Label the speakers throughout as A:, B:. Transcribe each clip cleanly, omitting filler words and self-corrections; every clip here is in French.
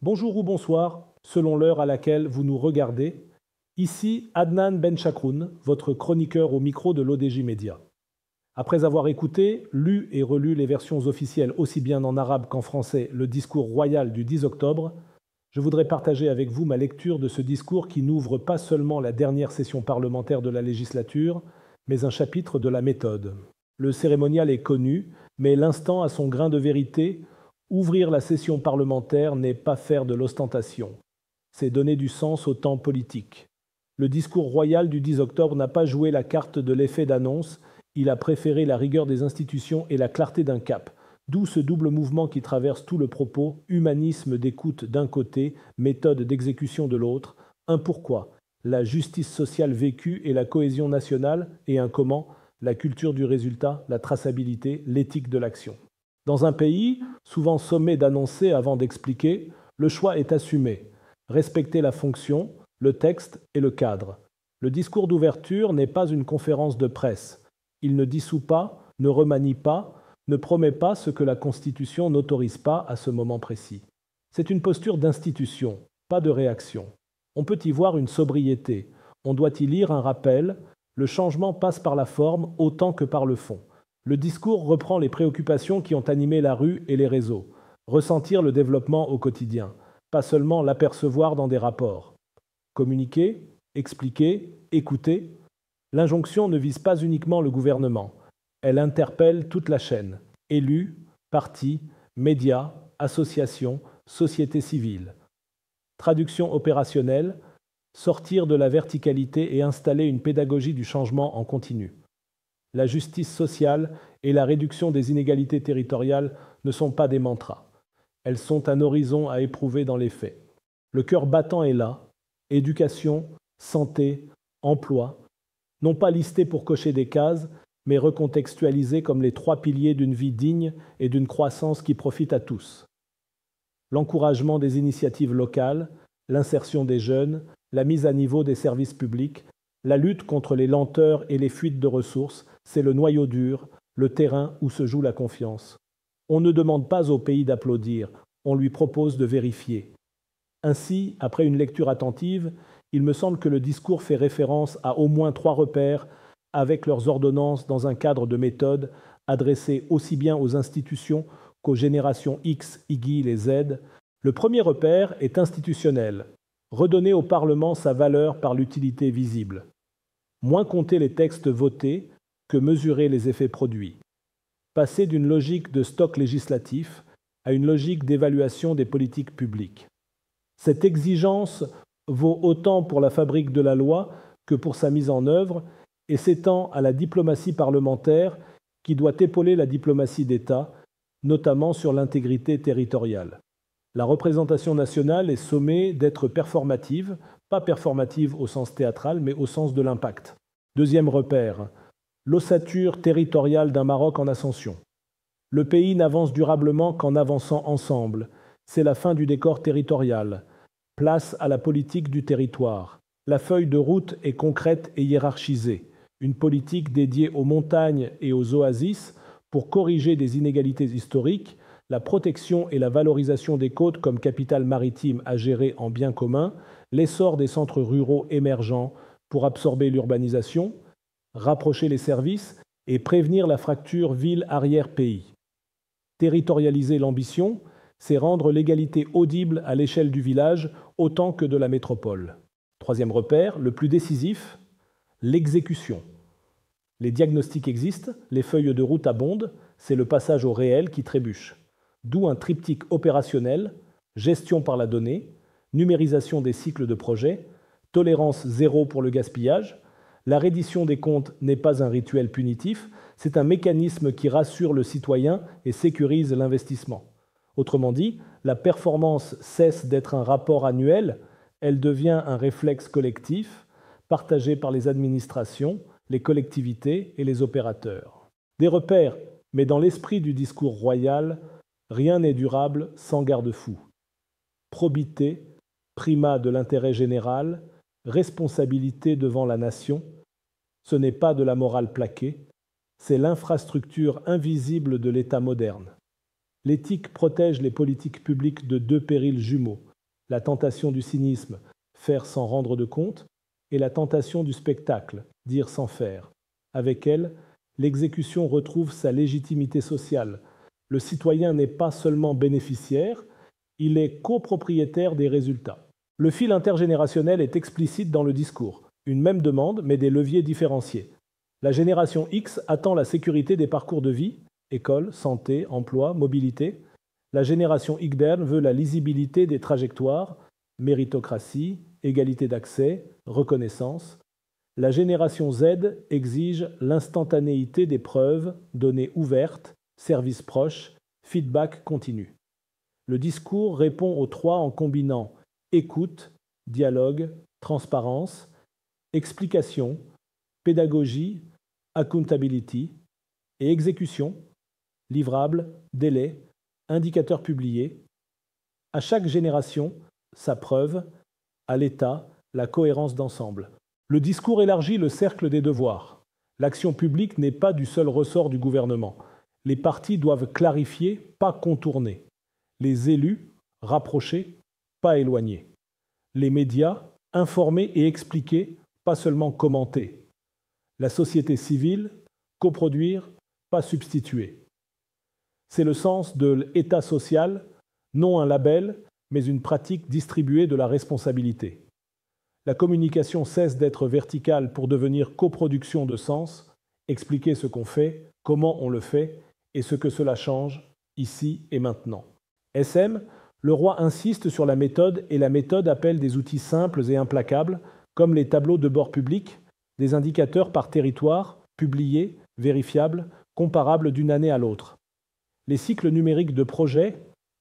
A: Bonjour ou bonsoir, selon l'heure à laquelle vous nous regardez. Ici Adnan Benchakroun, votre chroniqueur au micro de l'ODJ Média. Après avoir écouté, lu et relu les versions officielles aussi bien en arabe qu'en français, le discours royal du 10 octobre, je voudrais partager avec vous ma lecture de ce discours qui n'ouvre pas seulement la dernière session parlementaire de la législature, mais un chapitre de la méthode. Le cérémonial est connu, mais l'instant a son grain de vérité. Ouvrir la session parlementaire n'est pas faire de l'ostentation, c'est donner du sens au temps politique. Le discours royal du 10 octobre n'a pas joué la carte de l'effet d'annonce, il a préféré la rigueur des institutions et la clarté d'un cap, d'où ce double mouvement qui traverse tout le propos, humanisme d'écoute d'un côté, méthode d'exécution de l'autre, un pourquoi, la justice sociale vécue et la cohésion nationale, et un comment, la culture du résultat, la traçabilité, l'éthique de l'action. Dans un pays, souvent sommé d'annoncer avant d'expliquer, le choix est assumé. Respecter la fonction, le texte et le cadre. Le discours d'ouverture n'est pas une conférence de presse. Il ne dissout pas, ne remanie pas, ne promet pas ce que la Constitution n'autorise pas à ce moment précis. C'est une posture d'institution, pas de réaction. On peut y voir une sobriété. On doit y lire un rappel. Le changement passe par la forme autant que par le fond. Le discours reprend les préoccupations qui ont animé la rue et les réseaux. Ressentir le développement au quotidien, pas seulement l'apercevoir dans des rapports. Communiquer, expliquer, écouter. L'injonction ne vise pas uniquement le gouvernement. Elle interpelle toute la chaîne. Élus, partis, médias, associations, société civile. Traduction opérationnelle, sortir de la verticalité et installer une pédagogie du changement en continu. La justice sociale et la réduction des inégalités territoriales ne sont pas des mantras. Elles sont un horizon à éprouver dans les faits. Le cœur battant est là. Éducation, santé, emploi, non pas listés pour cocher des cases, mais recontextualisés comme les trois piliers d'une vie digne et d'une croissance qui profite à tous. L'encouragement des initiatives locales, l'insertion des jeunes, la mise à niveau des services publics, la lutte contre les lenteurs et les fuites de ressources, c'est le noyau dur, le terrain où se joue la confiance. On ne demande pas au pays d'applaudir, on lui propose de vérifier. Ainsi, après une lecture attentive, il me semble que le discours fait référence à au moins 3 repères avec leurs ordonnances dans un cadre de méthode adressé aussi bien aux institutions qu'aux générations X, Y et Z. Le premier repère est institutionnel. Redonner au Parlement sa valeur par l'utilité visible. Moins compter les textes votés que mesurer les effets produits. Passer d'une logique de stock législatif à une logique d'évaluation des politiques publiques. Cette exigence vaut autant pour la fabrique de la loi que pour sa mise en œuvre et s'étend à la diplomatie parlementaire qui doit épauler la diplomatie d'État, notamment sur l'intégrité territoriale. La représentation nationale est sommée d'être performative, pas performative au sens théâtral, mais au sens de l'impact. Deuxième repère, l'ossature territoriale d'un Maroc en ascension. Le pays n'avance durablement qu'en avançant ensemble. C'est la fin du décor territorial. Place à la politique du territoire. La feuille de route est concrète et hiérarchisée. Une politique dédiée aux montagnes et aux oasis pour corriger des inégalités historiques, la protection et la valorisation des côtes comme capital maritime à gérer en bien commun, l'essor des centres ruraux émergents pour absorber l'urbanisation, rapprocher les services et prévenir la fracture ville-arrière-pays. Territorialiser l'ambition, c'est rendre l'égalité audible à l'échelle du village autant que de la métropole. Troisième repère, le plus décisif, l'exécution. Les diagnostics existent, les feuilles de route abondent, c'est le passage au réel qui trébuche. D'où un triptyque opérationnel, gestion par la donnée, numérisation des cycles de projet, tolérance zéro pour le gaspillage. La reddition des comptes n'est pas un rituel punitif, c'est un mécanisme qui rassure le citoyen et sécurise l'investissement. Autrement dit, la performance cesse d'être un rapport annuel, elle devient un réflexe collectif, partagé par les administrations, les collectivités et les opérateurs. Des repères, mais dans l'esprit du discours royal, rien n'est durable sans garde-fou. Probité, primat de l'intérêt général, responsabilité devant la nation, ce n'est pas de la morale plaquée, c'est l'infrastructure invisible de l'État moderne. L'éthique protège les politiques publiques de 2 périls jumeaux, la tentation du cynisme, faire sans rendre de compte, et la tentation du spectacle, dire sans faire. Avec elle, l'exécution retrouve sa légitimité sociale. Le citoyen n'est pas seulement bénéficiaire, il est copropriétaire des résultats. Le fil intergénérationnel est explicite dans le discours. Une même demande, mais des leviers différenciés. La génération X attend la sécurité des parcours de vie, école, santé, emploi, mobilité. La génération Y veut la lisibilité des trajectoires, méritocratie, égalité d'accès, reconnaissance. La génération Z exige l'instantanéité des preuves, données ouvertes, services proches, feedback continu. Le discours répond aux trois en combinant écoute, dialogue, transparence, explication, pédagogie, accountability et exécution, livrable, délai, indicateurs publiés. À chaque génération, sa preuve, à l'État, la cohérence d'ensemble. Le discours élargit le cercle des devoirs. L'action publique n'est pas du seul ressort du gouvernement. Les partis doivent clarifier, pas contourner. Les élus, rapprocher, pas éloigner. Les médias, informer et expliquer, pas seulement commenter. La société civile, coproduire, pas substituer. C'est le sens de l'État social, non un label, mais une pratique distribuée de la responsabilité. La communication cesse d'être verticale pour devenir coproduction de sens, expliquer ce qu'on fait, comment on le fait et ce que cela change, ici et maintenant. SM, le roi insiste sur la méthode et la méthode appelle des outils simples et implacables, comme les tableaux de bord publics, des indicateurs par territoire, publiés, vérifiables, comparables d'une année à l'autre. Les cycles numériques de projet,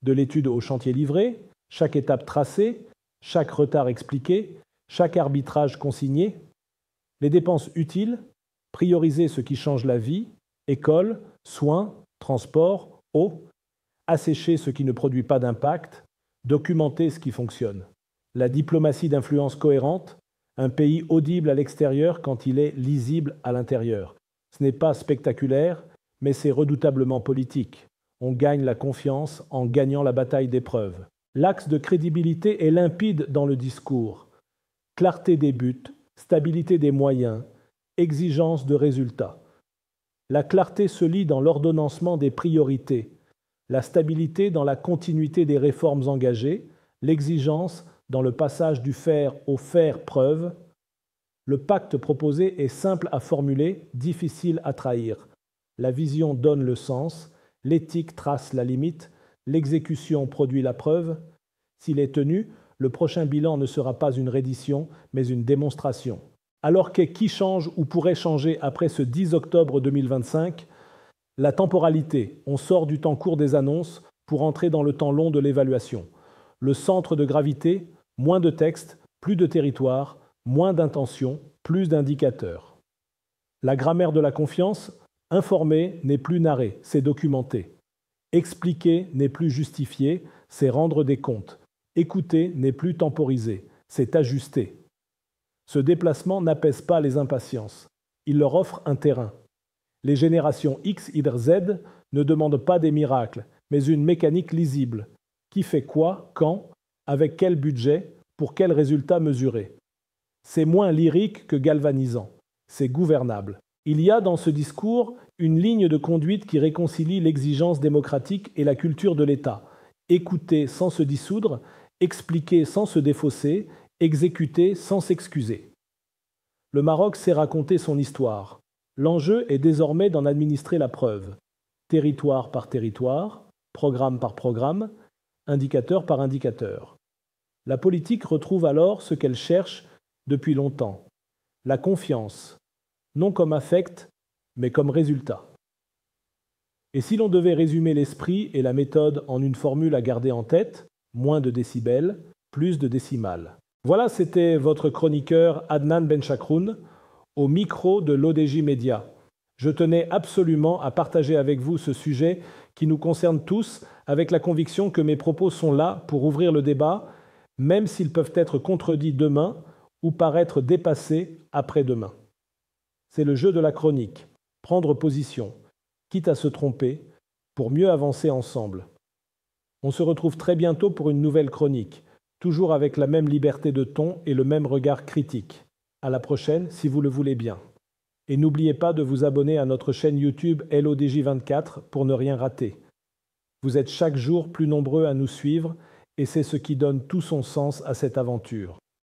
A: de l'étude au chantier livré, chaque étape tracée, chaque retard expliqué, chaque arbitrage consigné. Les dépenses utiles, prioriser ce qui change la vie, école, soins, transport, eau, assécher ce qui ne produit pas d'impact, documenter ce qui fonctionne. La diplomatie d'influence cohérente, un pays audible à l'extérieur quand il est lisible à l'intérieur. Ce n'est pas spectaculaire, mais c'est redoutablement politique. On gagne la confiance en gagnant la bataille des preuves. L'axe de crédibilité est limpide dans le discours. Clarté des buts, stabilité des moyens, exigence de résultats. La clarté se lit dans l'ordonnancement des priorités, la stabilité dans la continuité des réformes engagées, l'exigence dans le passage du faire au faire preuve. Le pacte proposé est simple à formuler, difficile à trahir. La vision donne le sens, l'éthique trace la limite, l'exécution produit la preuve. S'il est tenu, le prochain bilan ne sera pas une reddition, mais une démonstration. Alors qu'est qui change ou pourrait changer après ce 10 octobre 2025 ? La temporalité, on sort du temps court des annonces pour entrer dans le temps long de l'évaluation. Le centre de gravité, moins de texte, plus de territoire, moins d'intention, plus d'indicateurs. La grammaire de la confiance, informer n'est plus narrer, c'est documenter. Expliquer n'est plus justifier, c'est rendre des comptes. Écouter n'est plus temporiser, c'est ajuster. Ce déplacement n'apaise pas les impatiences, il leur offre un terrain. Les générations X, Y, Z ne demandent pas des miracles, mais une mécanique lisible. Qui fait quoi, quand, avec quel budget, pour quels résultats mesurés. C'est moins lyrique que galvanisant, c'est gouvernable. Il y a dans ce discours une ligne de conduite qui réconcilie l'exigence démocratique et la culture de l'État. Écouter sans se dissoudre, expliquer sans se défausser, exécuter sans s'excuser. Le Maroc sait raconter son histoire. L'enjeu est désormais d'en administrer la preuve, territoire par territoire, programme par programme, indicateur par indicateur. La politique retrouve alors ce qu'elle cherche depuis longtemps, la confiance, non comme affect, mais comme résultat. Et si l'on devait résumer l'esprit et la méthode en une formule à garder en tête, moins de décibels, plus de décimales. Voilà, c'était votre chroniqueur Adnan Benchakroun, au micro de l'ODJ Média. Je tenais absolument à partager avec vous ce sujet qui nous concerne tous, avec la conviction que mes propos sont là pour ouvrir le débat, même s'ils peuvent être contredits demain ou paraître dépassés après-demain. C'est le jeu de la chronique, prendre position, quitte à se tromper, pour mieux avancer ensemble. On se retrouve très bientôt pour une nouvelle chronique, toujours avec la même liberté de ton et le même regard critique. À la prochaine, si vous le voulez bien. Et n'oubliez pas de vous abonner à notre chaîne YouTube LODJ24 pour ne rien rater. Vous êtes chaque jour plus nombreux à nous suivre et c'est ce qui donne tout son sens à cette aventure.